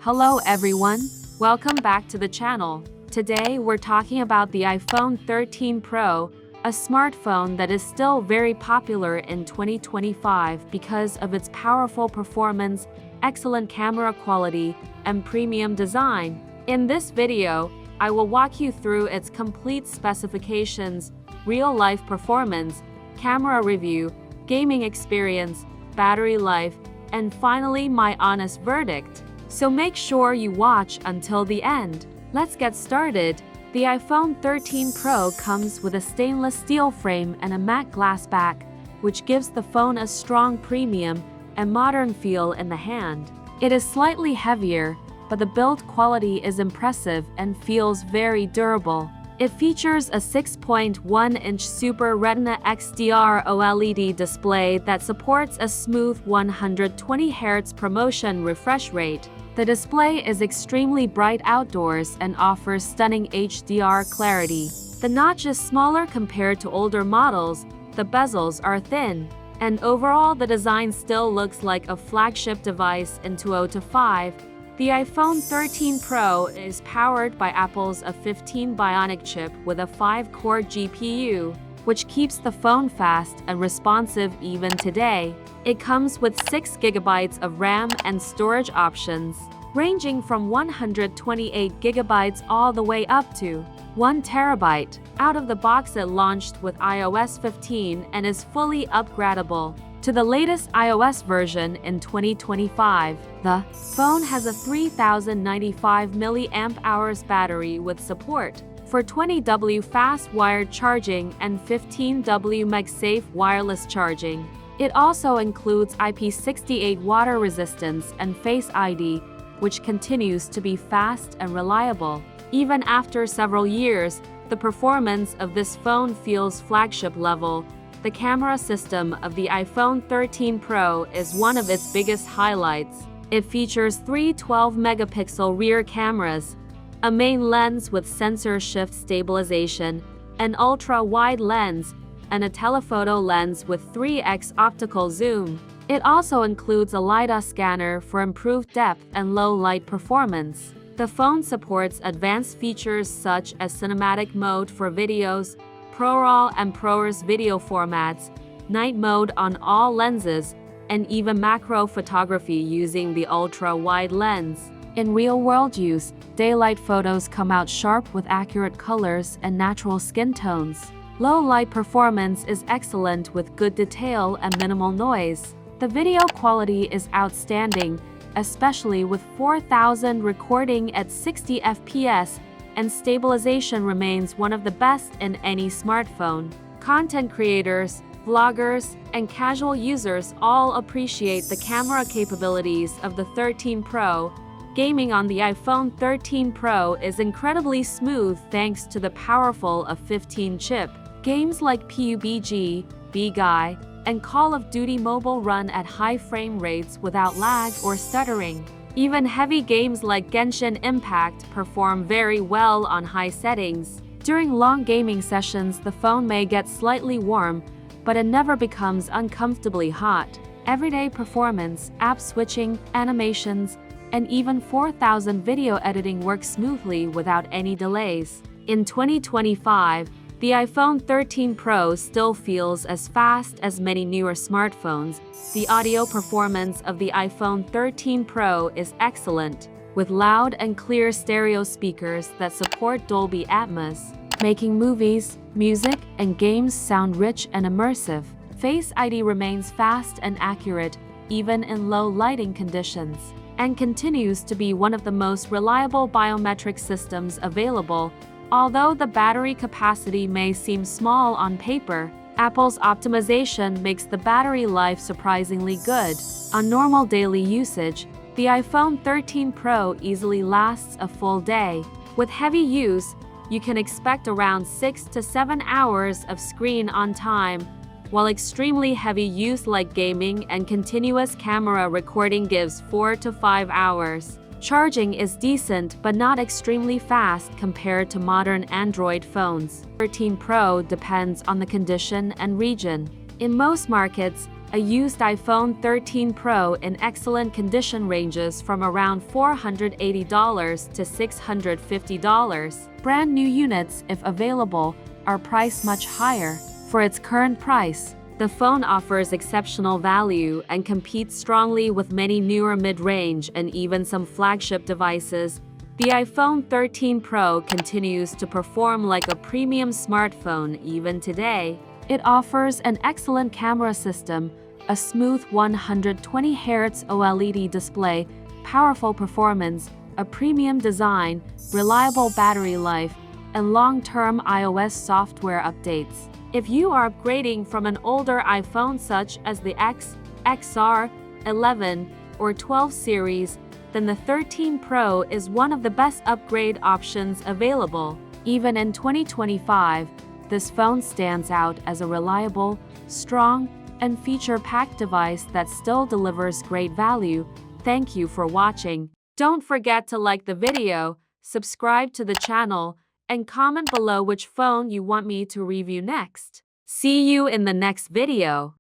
Hello everyone, welcome back to the channel. Today we're talking about the iPhone 13 Pro, a smartphone that is still very popular in 2025 because of its powerful performance, excellent camera quality, and premium design. In this video, I will walk you through its complete specifications, real-life performance, camera review, gaming experience, battery life, and finally my honest verdict. So make sure you watch until the end. Let's get started. The iPhone 13 Pro comes with a stainless steel frame and a matte glass back, which gives the phone a strong premium and modern feel in the hand. It is slightly heavier, but the build quality is impressive and feels very durable. It features a 6.1-inch Super Retina XDR OLED display that supports a smooth 120 Hz promotion refresh rate. The display is extremely bright outdoors and offers stunning HDR clarity. The notch is smaller compared to older models, the bezels are thin, and overall the design still looks like a flagship device in 2025. The iPhone 13 Pro is powered by Apple's A15 Bionic chip with a 5-core GPU, which keeps the phone fast and responsive even today. It comes with 6 GB of RAM and storage options, ranging from 128 GB all the way up to 1 TB. Out of the box, it launched with iOS 15 and is fully upgradable to the latest iOS version in 2025. The phone has a 3095 mAh battery with support for 20W fast wired charging and 15W MagSafe wireless charging. It also includes IP68 water resistance and Face ID, which continues to be fast and reliable. Even after several years, the performance of this phone feels flagship level. The camera system of the iPhone 13 Pro is one of its biggest highlights. It features 3 12-megapixel rear cameras, a main lens with sensor shift stabilization, an ultra-wide lens, and a telephoto lens with 3x optical zoom. It also includes a LiDAR scanner for improved depth and low-light performance. The phone supports advanced features such as cinematic mode for videos, ProRAW and ProRes video formats, night mode on all lenses, and even macro photography using the ultra-wide lens. In real-world use, daylight photos come out sharp with accurate colors and natural skin tones. Low-light performance is excellent with good detail and minimal noise. The video quality is outstanding, especially with 4000 recording at 60 FPS, and stabilization remains one of the best in any smartphone. Content creators, vloggers, and casual users all appreciate the camera capabilities of the 13 Pro. Gaming on the iPhone 13 Pro is incredibly smooth thanks to the powerful A15 chip. Games like PUBG, BGI, and Call of Duty Mobile run at high frame rates without lag or stuttering. Even heavy games like Genshin Impact perform very well on high settings. During long gaming sessions, the phone may get slightly warm, but it never becomes uncomfortably hot. Everyday performance, app switching, animations, and even 4000 video editing work smoothly without any delays. In 2025, the iPhone 13 Pro still feels as fast as many newer smartphones. The audio performance of the iPhone 13 Pro is excellent, with loud and clear stereo speakers that support Dolby Atmos, making movies, music, and games sound rich and immersive. Face ID remains fast and accurate, even in low lighting conditions, and continues to be one of the most reliable biometric systems available. Although the battery capacity may seem small on paper, Apple's optimization makes the battery life surprisingly good. On normal daily usage, the iPhone 13 Pro easily lasts a full day. With heavy use, you can expect around 6 to 7 hours of screen on time, while extremely heavy use like gaming and continuous camera recording gives 4 to 5 hours. Charging is decent but not extremely fast compared to modern Android phones. 13 Pro depends on the condition and region. In most markets, A used iPhone 13 Pro in excellent condition ranges from around $480 to $650. Brand new units, if available, are priced much higher. For its current price, the phone offers exceptional value and competes strongly with many newer mid-range and even some flagship devices. The iPhone 13 Pro continues to perform like a premium smartphone even today. It offers an excellent camera system, a smooth 120Hz OLED display, powerful performance, a premium design, reliable battery life, and long-term iOS software updates. If you are upgrading from an older iPhone such as the X, XR, 11, or 12 series, then the 13 Pro is one of the best upgrade options available. Even in 2025, this phone stands out as a reliable, strong, and feature-packed device that still delivers great value. Thank you for watching. Don't forget to like the video, subscribe to the channel, and comment below which phone you want me to review next. See you in the next video.